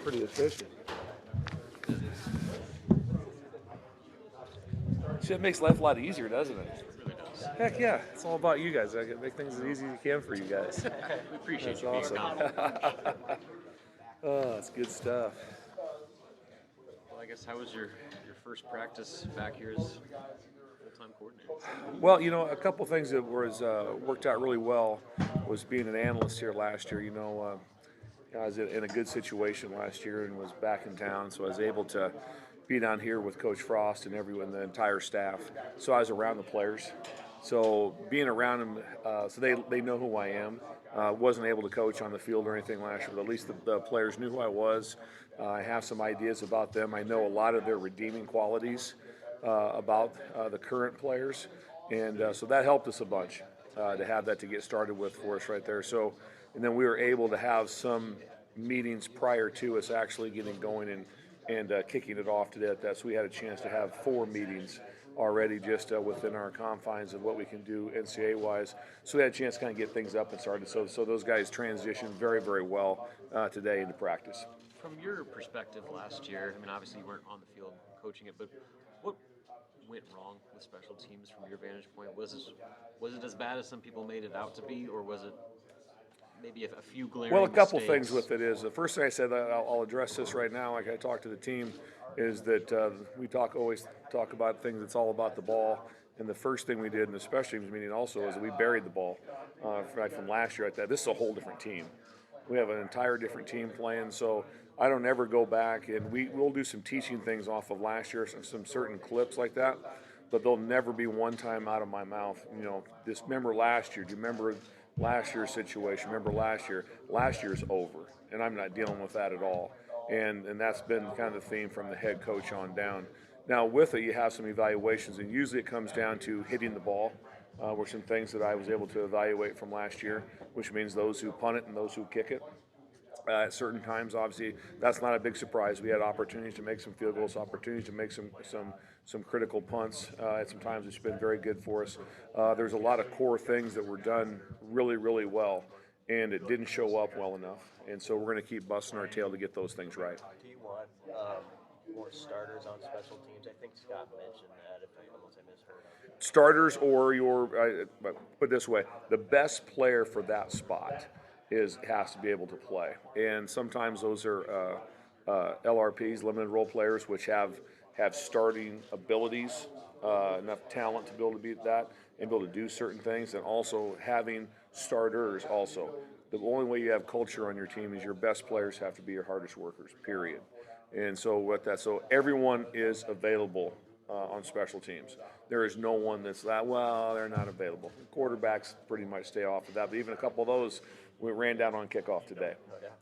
pretty efficient. Shit makes life a lot easier, doesn't it? It really does. Heck yeah, it's all about you guys. I can make things as easy as you can for you guys. We appreciate That's you being awesome. accountable. Oh, that's good stuff. Well, I guess how was your first practice back here as full-time coordinator? Well, a couple things that was worked out really well was being an analyst here last year. I was in a good situation last year and was back in town, so I was able to be down here with Coach Frost and everyone, the entire staff. So I was around the players. So being around them, so they know who I am. Wasn't able to coach on the field or anything last year, but at least the players knew who I was. I have some ideas about them. I know a lot of their redeeming qualities about the current players, and so that helped us a bunch to have that to get started with for us right there. So, and then we were able to have some meetings prior to us actually getting going and kicking it off today at that. So we had a chance to have 4 meetings already just within our confines of what we can do NCAA-wise. So we had a chance to kind of get things up and started. So those guys transitioned very, very well today into practice. From your perspective last year, I mean, obviously you weren't on the field coaching it, but what went wrong with special teams from your vantage point? Was it as bad as some people made it out to be, or was it maybe a few glaring Well, a couple mistakes? things with it is the first thing I said, I'll address this right now. Like I talked to the team, is that we always talk about things. It's all about the ball. And the first thing we did in the special teams meeting also is we buried the ball right from last year. At that, this is a whole different team. We have an entire different team playing. So I don't ever go back, and we'll do some teaching things off of last year, some certain clips like that. But they'll never be one time out of my mouth. Remember last year? Do you remember last year's situation? Remember last year? Last year's over, and I'm not dealing with that at all. And that's been kind of the theme from the head coach on down. Now with it, you have some evaluations, and usually it comes down to hitting the ball. Were some things that I was able to evaluate from last year, which means those who punt it and those who kick it. At certain times, obviously, that's not a big surprise. We had opportunities to make some field goals, opportunities to make some critical punts. At some times, it's been very good for us. There's a lot of core things that were done really, really well, and it didn't show up well enough. And so we're going to keep busting our tail to get those things right. Do you want more starters on special teams? I think Scott mentioned that, unless I misheard him. Starters or put it this way, the best player for that spot has to be able to play. And sometimes those are LRPs, limited role players, which have starting abilities, enough talent to be able to beat that and be able to do certain things, and also having starters also. The only way you have culture on your team is your best players have to be your hardest workers, period. And so everyone is available on special teams. There is no one that's they're not available. Quarterbacks pretty much stay off of that, but even a couple of those we ran down on kickoff today.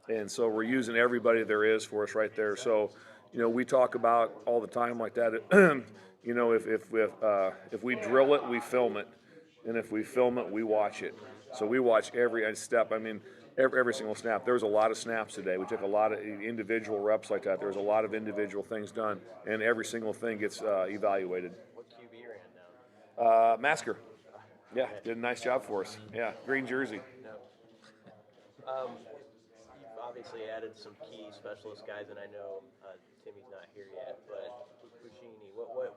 And so we're using everybody there is for us right there. So, we talk about all the time like that. If we drill it, we film it, and if we film it, we watch it. So we watch every step. I mean, every single snap. There was a lot of snaps today. We took a lot of individual reps like that. There was a lot of individual things done, and every single thing gets evaluated. What QB ran down? Masker. Yeah, did a nice job for us. Yeah, green jersey. You've obviously added some key specialist guys, and I know Timmy's not here yet, but Buschini,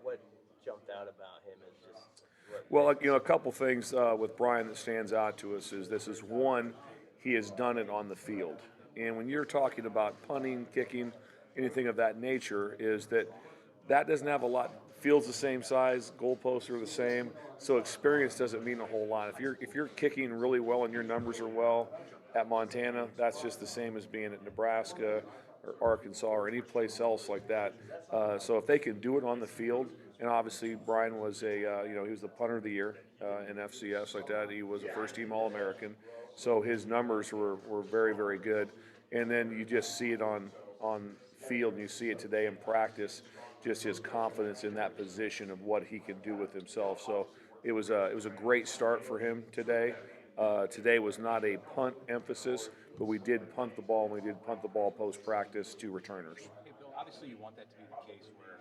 what jumped out about him is just. Well, a couple things with Brian that stands out to us is one, he has done it on the field. And when you're talking about punting, kicking, anything of that nature, is that doesn't have a lot. Field's the same size, goalposts are the same, so experience doesn't mean a whole lot. If you're kicking really well and your numbers are well at Montana, that's just the same as being at Nebraska or Arkansas or any place else like that. So if they can do it on the field, and obviously Brian was he was the punter of the year in FCS like that. He was a first-team All-American, so his numbers were very, very good. And then you just see it on field, and you see it today in practice, just his confidence in that position of what he can do with himself. So it was a great start for him today. Today was not a punt emphasis, but we did punt the ball, and we did punt the ball post-practice to returners. Hey, Bill, obviously you want that to be the case where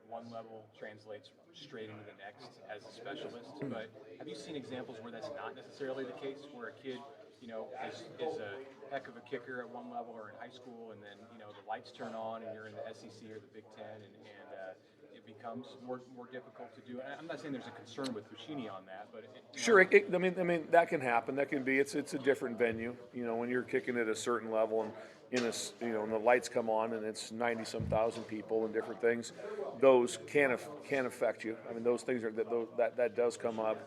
one level translates straight into the next as a specialist, but have you seen examples where that's not necessarily the case, where a kid is a heck of a kicker at one level or in high school, and then the lights turn on and you're in the SEC or the Big Ten, and it becomes more difficult to do. And I'm not saying there's a concern with Buschini on that, but Sure, I mean that can happen. That can be. It's a different venue. When you're kicking at a certain level and and the lights come on and it's 90-some thousand people and different things, those can affect you. I mean, those things that does come up.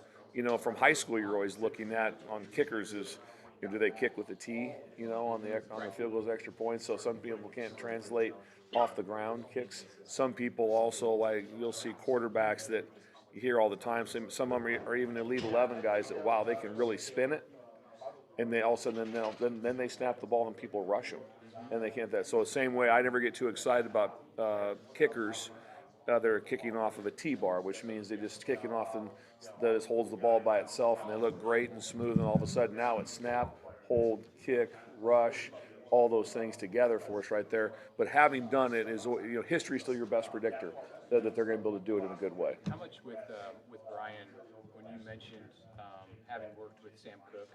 From high school, you're always looking at on kickers is. Do they kick with a tee, on the field goals, extra points? So some people can't translate off the ground kicks. Some people also, like you'll see quarterbacks that you hear all the time. Some of them are even Elite 11 guys that, wow, they can really spin it, and they all of a sudden then they snap the ball and people rush them, and they can't that. So the same way, I never get too excited about kickers. They're kicking off of a T-bar, which means they just kicking off and that just holds the ball by itself, and they look great and smooth, and all of a sudden now it's snap, hold, kick, rush, all those things together for us right there. But having done it is, history is still your best predictor that they're going to be able to do it in a good way. How much with Brian, when you mentioned having worked with Sam Cook,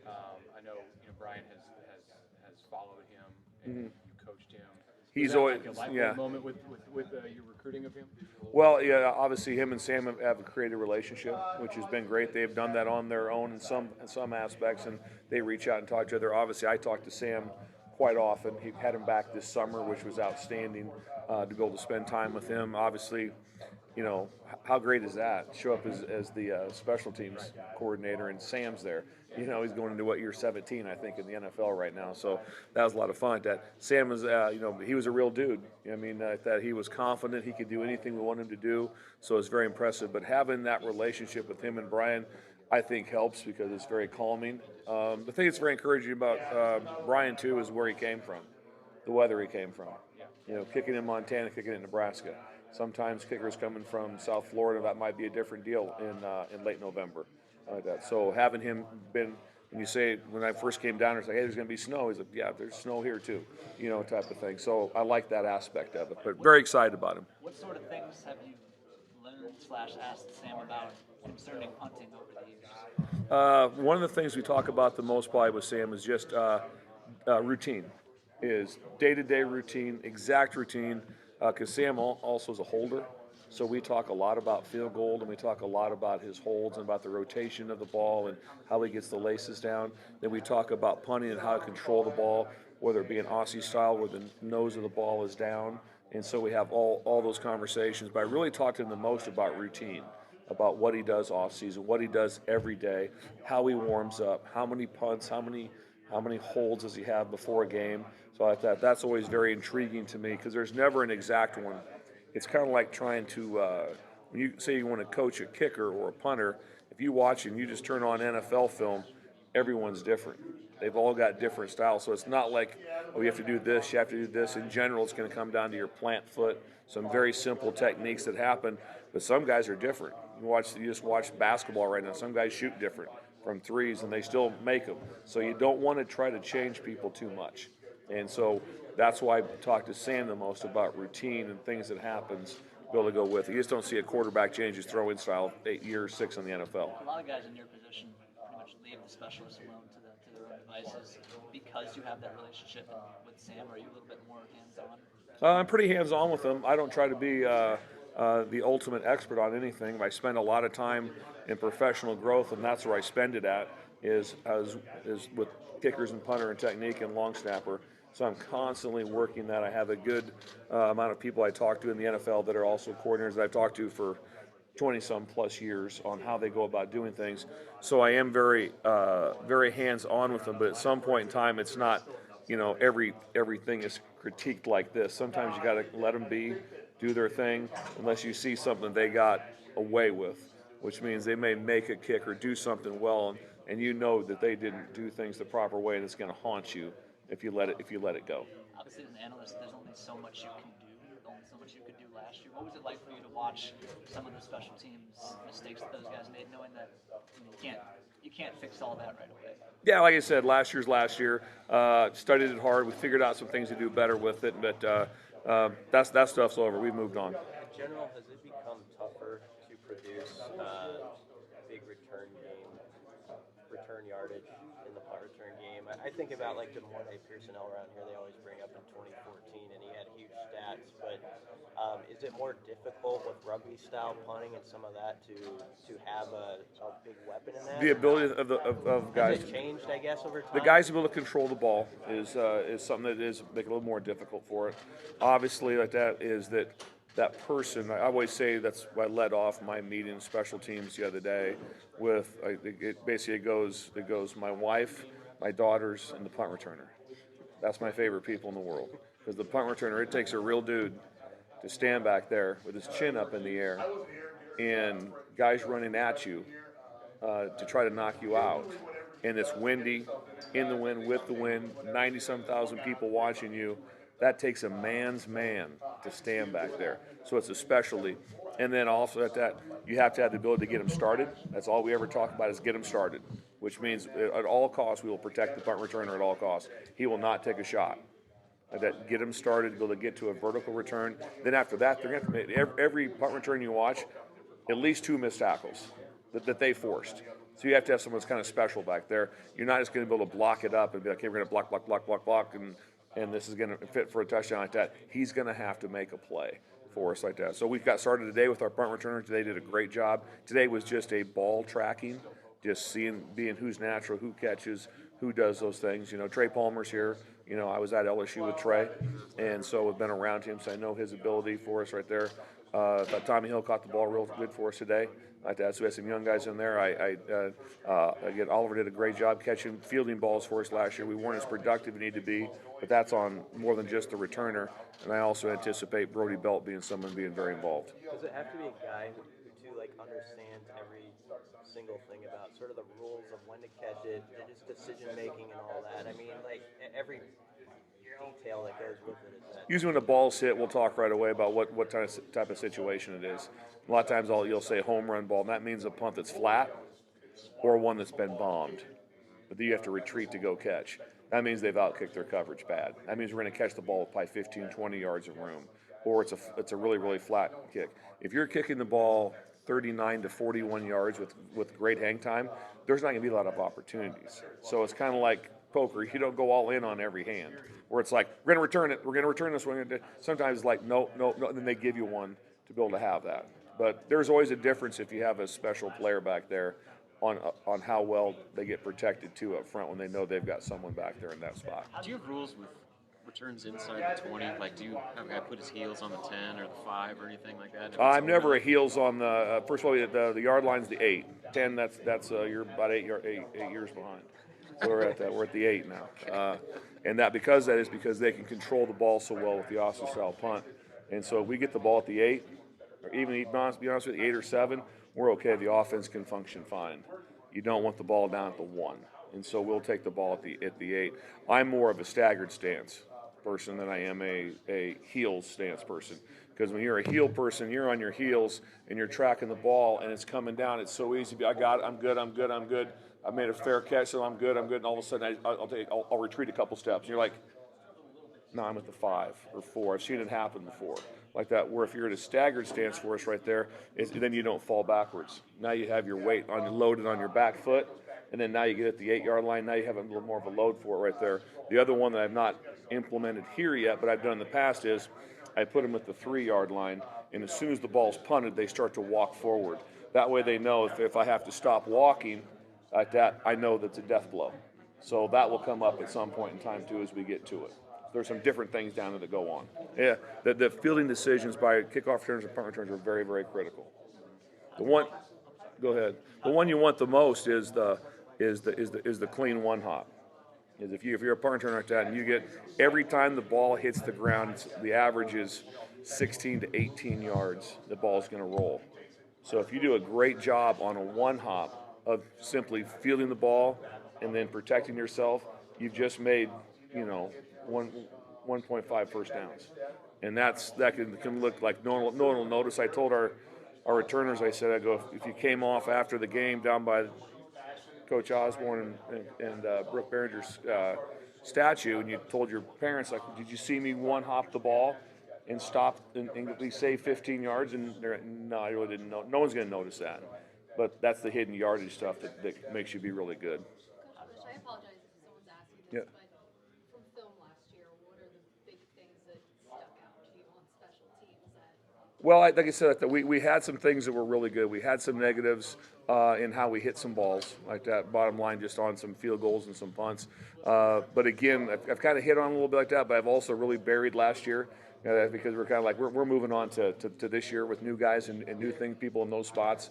I know Brian has followed him and you coached him. He's always always like a light moment with your recruiting of him. Well, yeah, obviously him and Sam have created a relationship, which has been great. They've done that on their own in some aspects, and they reach out and talk to each other. Obviously, I talk to Sam quite often. He had him back this summer, which was outstanding to be able to spend time with him. Obviously, how great is that? Show up as the special teams coordinator, and Sam's there. He's going into year 17, I think, in the NFL right now. So that was a lot of fun. That Sam was, he was a real dude. I mean, that he was confident he could do anything we want him to do. So it's very impressive. But having that relationship with him and Brian, I think helps because it's very calming. The thing that's very encouraging about Brian too is where he came from, the weather he came from. Kicking in Montana, kicking in Nebraska. Sometimes kickers coming from South Florida, that might be a different deal in late November. Like that. So having him when you say, when I first came down, it's like, hey, there's going to be snow. He's like, yeah, there's snow here too, type of thing. So I like that aspect of it, but very excited about him. What sort of things have you learned/asked Sam about concerning punting over the years? One of the things we talk about the most probably with Sam is just routine, is day-to-day routine, exact routine, because Sam also is a holder. So we talk a lot about field goal, and we talk a lot about his holds and about the rotation of the ball and how he gets the laces down. Then we talk about punting and how to control the ball, whether it be an Aussie style where the nose of the ball is down. And so we have all those conversations. But I really talk to him the most about routine, about what he does off season, what he does every day, how he warms up, how many punts, how many holds does he have before a game. So that's always very intriguing to me because there's never an exact one. It's kind of like trying to, when you say you want to coach a kicker or a punter, if you watch and you just turn on NFL film, everyone's different. They've all got different styles. So it's not like, oh, you have to do this, you have to do this. In general, it's going to come down to your plant foot, some very simple techniques that happen, but some guys are different. You just watch basketball right now. Some guys shoot different from threes, and they still make them. So you don't want to try to change people too much. And so that's why I talk to Sam the most about routine and things that happens, be able to go with it. You just don't see a quarterback change his throwing style 8 years, 6 in the NFL. A lot of guys in your position pretty much leave the specialists alone to their own devices because you have that relationship with Sam. Are you a little bit more hands-on? I'm pretty hands-on with them. I don't try to be the ultimate expert on anything. I spend a lot of time in professional growth, and that's where I spend it at, is with kickers and punter and technique and long snapper. So I'm constantly working that. I have a good amount of people I talk to in the NFL that are also coordinators that I've talked to for 20-some plus years on how they go about doing things. So I am very hands-on with them, but at some point in time, it's not, everything is critiqued like this. Sometimes you got to let them do their thing, unless you see something they got away with, which means they may make a kick or do something well, and you know that they didn't do things the proper way, and it's going to haunt you if you let it go. Obviously, as an analyst, there's only so much you can do. Only so much you could do last year. What was it like for you to watch some of the special teams mistakes that those guys made, knowing that you can't fix all that right away? Yeah, like I said, last year's last year. Studied it hard. We figured out some things to do better with it, but that stuff's over. We've moved on. In general, has it become tougher to produce big return yardage in the punt return I think about like the Mornay personnel around here. They always bring up in 2014, and he had huge stats. But is it more difficult with rugby style punting and some of that to have a big weapon in that? The ability of guys. Has it changed, I guess, over time? The guys able to control the ball is something that is making it a little more difficult for it. Obviously, like that person. I always say that's why I led off my meeting special teams the other day with it goes my wife, my daughters, and the punt returner. That's my favorite people in the world because the punt returner, it takes a real dude to stand back there with his chin up in the air and guys running at you to try to knock you out. And it's windy, in the wind, with the wind, 90-some thousand people watching you. That takes a man's man to stand back there. So it's a specialty. And then also at that, you have to have the ability to get them started. That's all we ever talk about is get them started, which means at all costs we will protect the punt returner at all costs. He will not take a shot. Like that, get them started, be able to get to a vertical return. Then after that, they're going to have to make every punt return you watch, at least 2 missed tackles that they forced. So you have to have someone that's kind of special back there. You're not just going to be able to block it up and be like, okay, we're going to block, and this is going to fit for a touchdown like that. He's going to have to make a play for us like that. So we got started today with our punt returner. Today did a great job. Today was just a ball tracking, just being who's natural, who catches, who does those things. You know, Trey Palmer's here. You know, I was at LSU with Trey, and so we've been around him, so I know his ability for us right there. Thought Tommy Hill caught the ball real good for us today. Like that, so we had some young guys in there. Again, Oliver did a great job fielding balls for us last year. We weren't as productive as we need to be, but that's on more than just the returner. And I also anticipate Brody Belt being very involved. Does it have to be a guy who like understands every single thing about sort of the rules of when to catch it, his decision making and all that? I mean, like every detail that goes with it. Usually when the ball's hit, we'll talk right away about what type of situation it is. A lot of times you'll say home run ball, and that means a punt that's flat or one that's been bombed. But then you have to retreat to go catch. That means they've outkicked their coverage bad. That means we're going to catch the ball with probably 15, 20 yards of room. Or it's a really, really flat kick. If you're kicking the ball 39 to 41 yards with great hang time, there's not going to be a lot of opportunities. So it's kind of like poker. You don't go all in on every hand. Where it's like, we're going to return it. We're going to return this one. Sometimes it's like, no, and then they give you one to be able to have that. But there's always a difference if you have a special player back there on how well they get protected too up front when they know they've got someone back there in that spot. Do you have rules with returns inside the 20? Like, do you have a guy put his heels on the 10 or the 5 or anything like that? I'm never a heels on the. First of all, the yard line's the 8. 10. That's you're about 8 years behind. So we're at the 8 now, and because they can control the ball so well with the Austin style punt, and so if we get the ball at the 8. Or even to be honest with you, 8 or 7, we're okay. The offense can function fine. You don't want the ball down at the 1, and so we'll take the ball at the 8. I'm more of a staggered stance person than I am a heels stance person, because when you're a heel person, you're on your heels and you're tracking the ball and it's coming down. It's so easy to be, I got it, I'm good. I made a fair catch, so I'm good. And all of a sudden I'll retreat a couple steps. And you're like, no, I'm at the 5 or 4. I've seen it happen before. Like that, where if you're at a staggered stance for us right there, then you don't fall backwards. Now you have your weight loaded on your back foot, and then now you get at the 8-yard line. Now you have a little more of a load for it right there. The other one that I've not implemented here yet, but I've done in the past is I put them at the 3-yard line, and as soon as the ball's punted, they start to walk forward. That way they know if I have to stop walking like that, I know that's a death blow. So that will come up at some point in time too as we get to it. There's some different things down there that go on. Yeah, the fielding decisions by kickoff returns and punt returns are very, very critical. Go ahead. The one you want the most is the clean one hop. Is if you're a punt returner like that and you get every time the ball hits the ground, the average is 16 to 18 yards. The ball's going to roll. So if you do a great job on a one hop of simply fielding the ball and then protecting yourself, you've just made 1.5 first downs, and that can look like no one will notice. I told our returners, I said, if you came off after the game down by Coach Osborne and Brooke Behringer's statue, and you told your parents, like, did you see me one hop the ball and stop and we save 15 yards? And no, I really didn't know. No one's going to notice that, but that's the hidden yardage stuff that makes you be really good. I apologize if someone's asking. Yeah. But from film last year, what are the big things that stuck out to you on special teams that Well, like I said, we had some things that were really good. We had some negatives in how we hit some balls, like that bottom line, just on some field goals and some punts. But again, I've kind of hit on a little bit like that, but I've also really buried last year because we're kind of like we're moving on to this year with new guys and new things, people in those spots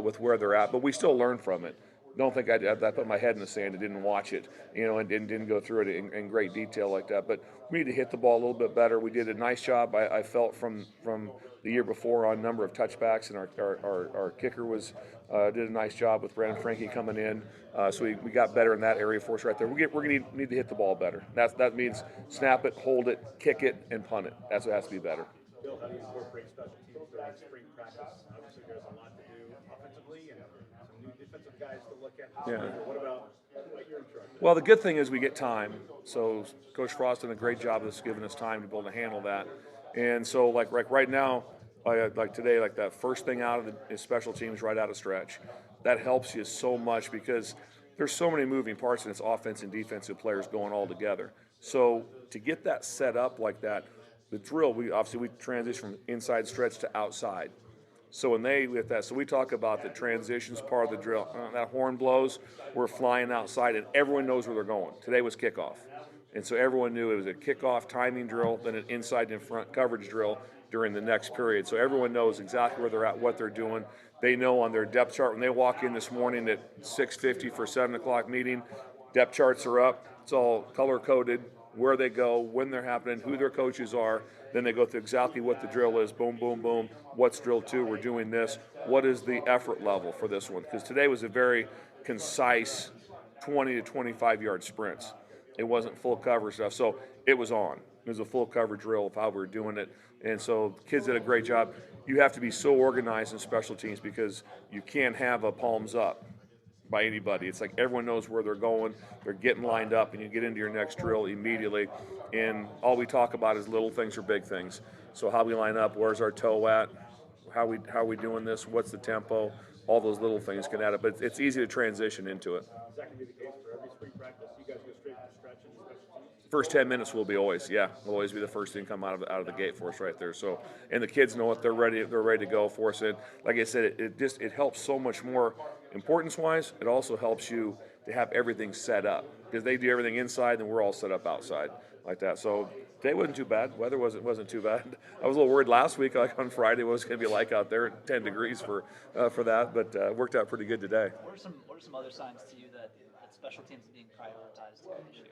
with where they're at. But we still learn from it. Don't think I put my head in the sand and didn't watch it, and didn't go through it in great detail like that. But we need to hit the ball a little bit better. We did a nice job, I felt, from the year before on number of touchbacks, and our kicker did a nice job with Brandon Frankie coming in. So we got better in that area for us right there. We're going to need to hit the ball better. That means snap it, hold it, kick it, and punt it. That's what has to be better. Bill, how do you incorporate special teams during spring practice? Obviously, there's a lot to do offensively and some new defensive guys to look at. Yeah. What about your instruction? Well, the good thing is we get time. So Coach Frost did a great job of giving us time to be able to handle that. And so, like right now, like today, like that first thing out of the special teams right out of stretch, that helps you so much because there's so many moving parts in its offense and defensive players going all together. So to get that set up like that, the drill, we transition from inside stretch to outside. So when we talk about the transitions part of the drill. That horn blows, we're flying outside, and everyone knows where they're going. Today was kickoff, and so everyone knew it was a kickoff timing drill, then an inside and front coverage drill during the next period. So everyone knows exactly where they're at, what they're doing. They know on their depth chart when they walk in this morning at 6:50 for 7 o'clock meeting. Depth charts are up. It's all color coded. Where they go, when they're happening, who their coaches are. Then they go through exactly what the drill is. Boom, boom, boom. What's drill 2? We're doing this. What is the effort level for this one? Because today was a very concise 20 to 25 yard sprints. It wasn't full cover stuff. So it was on. It was a full cover drill of how we were doing it. And so kids did a great job. You have to be so organized in special teams because you can't have a palms up by anybody. It's like everyone knows where they're going, they're getting lined up, and you get into your next drill immediately. And all we talk about is little things or big things. So how we line up, where's our toe at, how we doing this, what's the tempo, all those little things can add up. But it's easy to transition into it. Is that going to be the case for every spring practice? You guys go straight to stretch and special teams? First 10 minutes will always be the first thing come out of the gate for us right there. So, and the kids know it, they're ready to go for us. And like I said, it helps so much more importance wise. It also helps you to have everything set up because they do everything inside and we're all set up outside like that. So today wasn't too bad. Weather wasn't too bad. I was a little worried last week, like on Friday, what it was going to be like out there, 10 degrees for that, but worked out pretty good today. What are some other signs to you that special teams are being prioritized this year?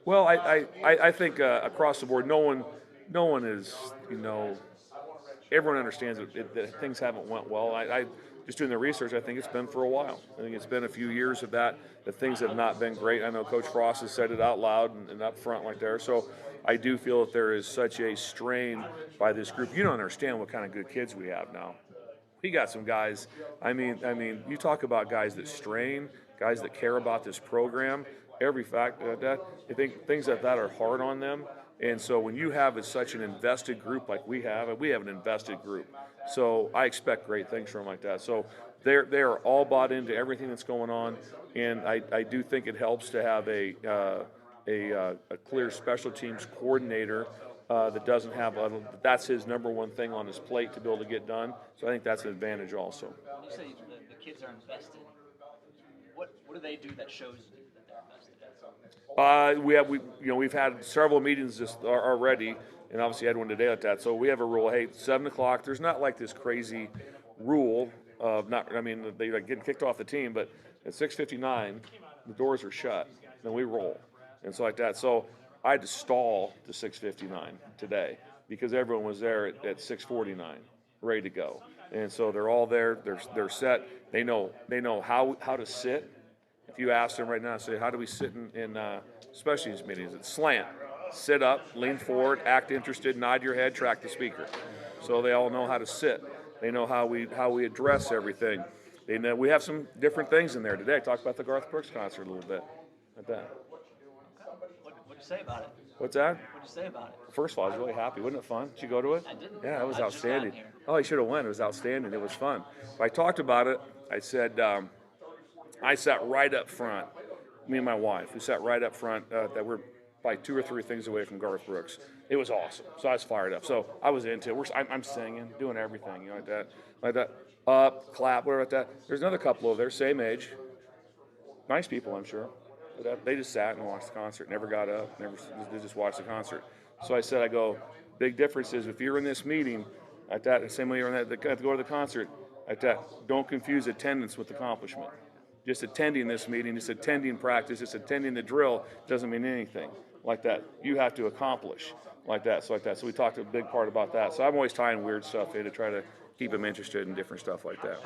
Well, I think across the board, no one is, everyone understands that things haven't went well. I just doing the research, I think it's been for a while. I think it's been a few years of that things have not been great. I know Coach Frost has said it out loud and up front like there. So I do feel that there is such a strain by this group. You don't understand what kind of good kids we have now. We got some guys, I mean, you talk about guys that strain, guys that care about this program. Every fact that I think things that are hard on them, and so when you have such an invested group like we have an invested group. So I expect great things from them like that. So they are all bought into everything that's going on, and I do think it helps to have a clear special teams coordinator that doesn't have that's his number one thing on his plate to be able to get done. So I think that's an advantage also. When you say the kids are invested, what do they do that shows you that they're invested? We've had several meetings already, and obviously had one today at that. So we have a rule. Hey, 7 o'clock. There's not like this crazy rule of they like getting kicked off the team, but at 6:59 the doors are shut, then we roll, and so like that. So I had to stall to 6:59 today because everyone was there at 6:49, ready to go, and so they're all there. They're set. They know how to sit. If you ask them right now, say, how do we sit in special teams meetings? It's slant, sit up, lean forward, act interested, nod your head, track the speaker. So they all know how to sit. They know how we address everything. They know we have some different things in there today. I talked about the Garth Brooks concert a little bit. Like that. What'd you say about it? What's that? What'd you say about it? First of all, I was really happy. Wasn't it fun? Did you go to it? I didn't. Yeah, it was I just got outstanding. here. Oh, you should have went. It was outstanding. It was fun. I talked about it. I said I sat right up front me and my wife, who sat right up front, that we're probably 2 or 3 things away from Garth Brooks. It was awesome. So I was fired up. So I was into it. I'm singing, doing everything, you know, like that. Up, clap, whatever like that. There's another couple over there, same age, nice people, I'm sure. But they just sat and watched the concert, never got up, they just watched the concert. So I go, big difference is if you're in this meeting, like that, the same way you're in that, to go to the concert, like that, don't confuse attendance with accomplishment. Just attending this meeting, just attending practice, just attending the drill doesn't mean anything like that. You have to accomplish like that. So we talked a big part about that. So I'm always tying weird stuff in to try to keep them interested in different stuff like that.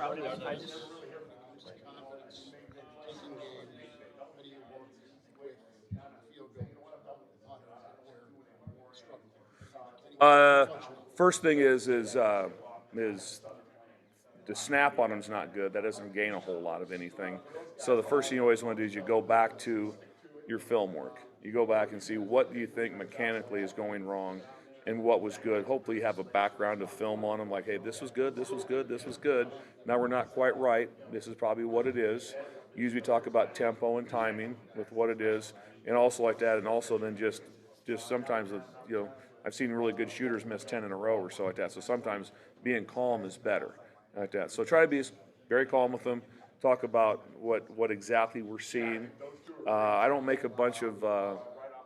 First thing is the snap on them is not good. That doesn't gain a whole lot of anything. So the first thing you always want to do is you go back to your film work. You go back and see what do you think mechanically is going wrong and what was good. Hopefully you have a background of film on them, like, hey, this was good, this was good, this was good. Now we're not quite right. This is probably what it is. Usually talk about tempo and timing with what it is, and also like that, and also then just sometimes, you know, I've seen really good shooters miss 10 in a row or so like that. So sometimes being calm is better like that. So try to be very calm with them. Talk about what exactly we're seeing. I don't make a bunch of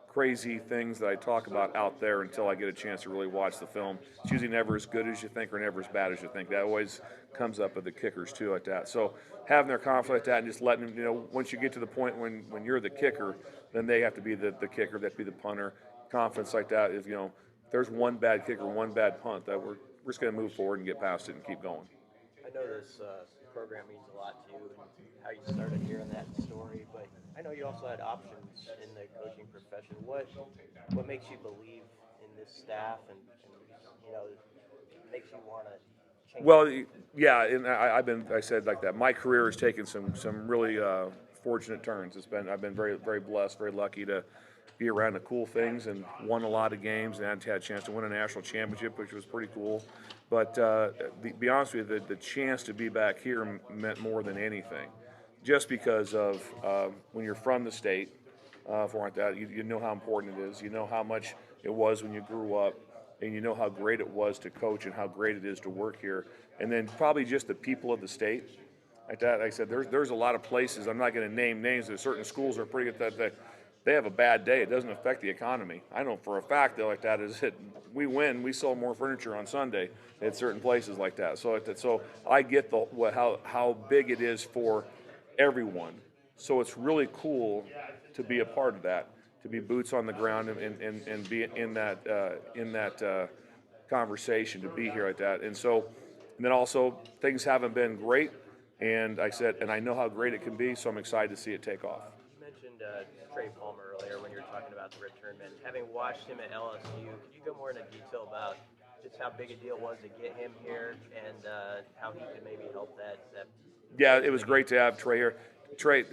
crazy things that I talk about out there until I get a chance to really watch the film. It's usually never as good as you think or never as bad as you think. That always comes up with the kickers too like that. So having their confidence like that and just letting them, you know, once you get to the point when you're the kicker, then they have to be the kicker, they have to be the punter. Confidence like that, if you know, if there's one bad kicker, one bad punt, that we're just going to move forward and get past it and keep going. I know this program means a lot to you and how you started hearing that story, but I know you also had options in the coaching profession. What makes you believe in this staff and you know, makes you want to change? Well, yeah, and I said like that. My career has taken some really fortunate turns. I've been very very blessed, very lucky to be around the cool things and won a lot of games and had a chance to win a national championship, which was pretty cool. But be honest with you, the chance to be back here meant more than anything, just because of when you're from the state, for like that, you know how important it is. You know how much it was when you grew up, and you know how great it was to coach and how great it is to work here. And then probably just the people of the state. Like that, like I said, there's a lot of places. I'm not going to name names. There's certain schools that are pretty good that they have a bad day. It doesn't affect the economy. I know for a fact that like that is that we win. We sell more furniture on Sunday at certain places like that. So I get how big it is for everyone. So it's really cool to be a part of that, to be boots on the ground and be in that conversation, to be here like that. And then also things haven't been great. And I said, and I know how great it can be, so I'm excited to see it take off. You mentioned Trey Palmer earlier when you were talking about the return man. Having watched him at LSU, could you go more into detail about just how big a deal it was to get him here and how he could maybe help that? Yeah, it was great to have Trey here. Trey,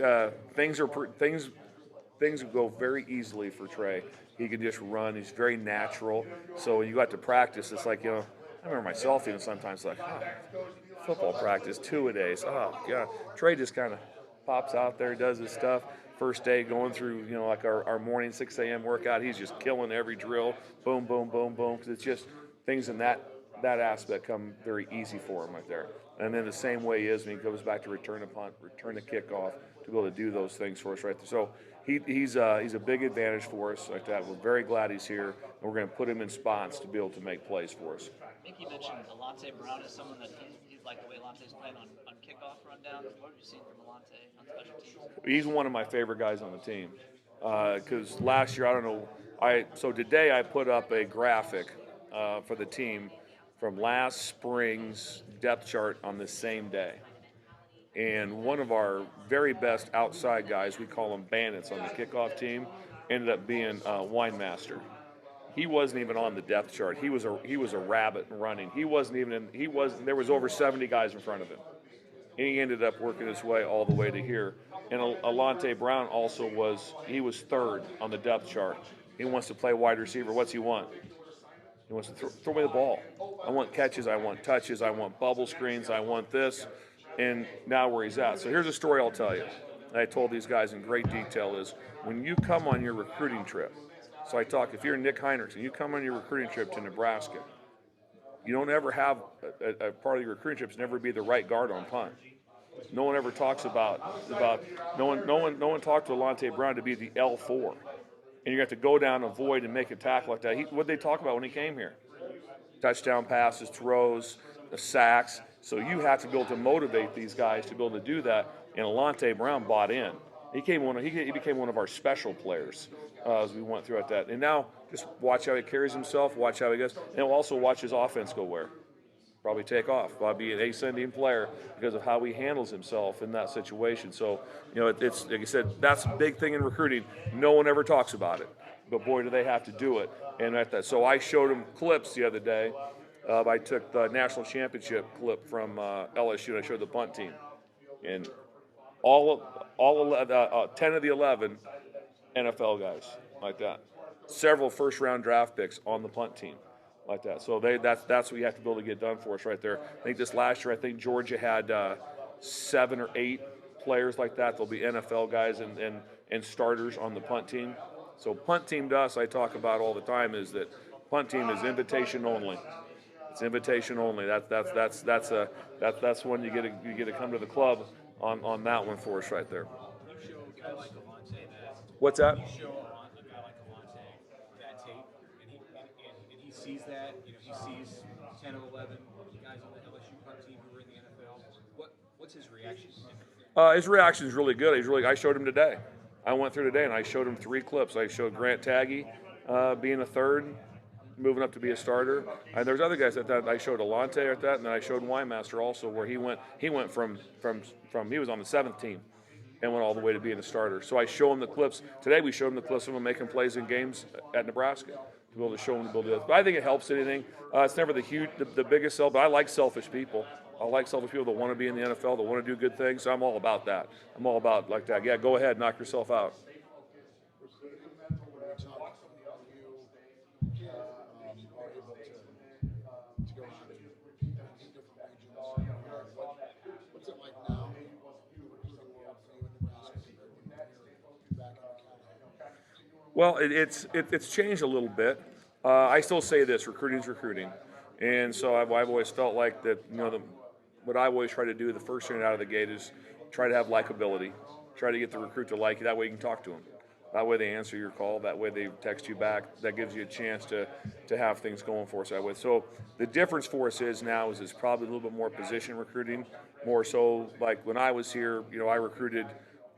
things go very easily for Trey. He can just run. He's very natural. So when you got to practice, it's like, you know, I remember myself even sometimes like, football practice 2-a-days. Oh God, Trey just kind of pops out there, does his stuff. First day going through, you know, like our morning 6 a.m. workout, he's just killing every drill. Boom, boom, boom, boom. Because it's just things in that aspect come very easy for him right there. And then the same way he is when he goes back to return a punt, return a kickoff, to be able to do those things for us right there. So he's a big advantage for us like that. We're very glad he's here, and we're going to put him in spots to be able to make plays for us. I think you mentioned Alante Brown is someone that he's like the way Alante's playing on kickoff rundowns. What have you seen from Alante on special teams? He's one of my favorite guys on the team because last year, I don't know, so today I put up a graphic for the team from last spring's depth chart on the same day. And one of our very best outside guys, we call them bandits on the kickoff team, ended up being Wine Master. He wasn't even on the depth chart. He was a rabbit running. He wasn't even there was over 70 guys in front of him. And he ended up working his way all the way to here. And Alante Brown also was third on the depth chart. He wants to play wide receiver. What's he want? He wants to throw me the ball. I want catches. I want touches. I want bubble screens. I want this. And now where he's at. So here's a story I'll tell you. and I told these guys in great detail, is when you come on your recruiting trip. So if you're Nick Heinrichs and you come on your recruiting trip to Nebraska, you don't ever have a part of your recruiting trips never be the right guard on punt. No one ever talks about no one talked to Alante Brown to be the L4, and you have to go down, avoid, and make a tackle like that. What did they talk about when he came here? Touchdown passes, throws, the sacks. So you have to be able to motivate these guys to be able to do that. And Alante Brown bought in. He became one of our special players as we went throughout that. And now just watch how he carries himself, watch how he goes, and we'll also watch his offense go where. Probably take off. Probably be an ascending player because of how he handles himself in that situation. So, it's like I said, that's a big thing in recruiting. No one ever talks about it, but boy, do they have to do it. And so I showed him clips the other day. I took the national championship clip from LSU, and I showed the punt team, and all 10 of the 11 NFL guys like that. Several first-round draft picks on the punt team like that. So that's what you have to be able to get done for us right there. I think this last year, Georgia had 7 or 8 players like that. There'll be NFL guys and starters on the punt team. So punt team to us, I talk about all the time, is that punt team is invitation only. It's invitation only. That's when you get to come to the club on that one for us right there. You show a guy like Alante that. What's that? You show a guy like Alante that tape, and he sees that. He sees 10 of 11 guys on the LSU punt team who are in the NFL. What's his reaction? His reaction is really good. I showed him today. I went through today and I showed him 3 clips. I showed Grant Taggy being a third, moving up to be a starter. And there's other guys at that. I showed Alante at that, and then I showed Weinmaster also, where he went from he was on the 7th team and went all the way to being a starter. So I show him the clips. Today we showed him the clips of him making plays in games at Nebraska to be able to show him to be able to do that. But I think it helps anything. It's never the biggest sell, but I like selfish people. I like selfish people that want to be in the NFL, that want to do good things. So I'm all about that. I'm all about like that. Yeah, go ahead, knock yourself out. Well, it's changed a little bit. I still say this: recruiting's recruiting, and so I've always felt like that. What I always try to do the first thing out of the gate is try to have likability, try to get the recruit to like you. That way you can talk to them. That way they answer your call. That way they text you back. That gives you a chance to have things going for us that way. So the difference for us is it's probably a little bit more position recruiting, more so like when I was here. I recruited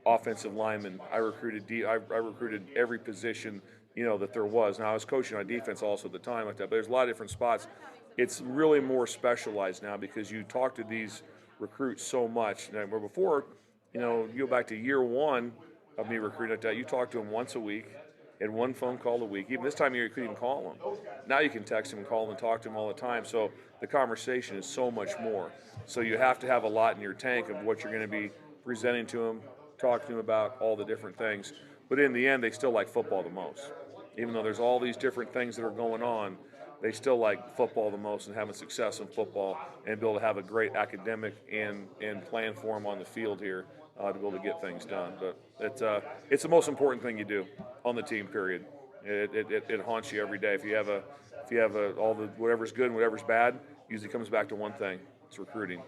offensive linemen. I recruited I recruited every position that there was. Now I was coaching on defense also at the time like that. But there's a lot of different spots. It's really more specialized now because you talk to these recruits so much. Now, where before, you go back to year 1 of me recruiting like that. You talk to them once a week, and 1 phone call a week. Even this time of year, you couldn't even call them. Now you can text them and call them and talk to them all the time. So the conversation is so much more. So you have to have a lot in your tank of what you're going to be presenting to them, talking to them about all the different things. But in the end, they still like football the most. Even though there's all these different things that are going on, they still like football the most and having success in football and be able to have a great academic and plan for them on the field here to be able to get things done. But it's the most important thing you do on the team. Period. It haunts you every day. If you have all the whatever's good and whatever's bad, usually comes back to one thing: it's recruiting.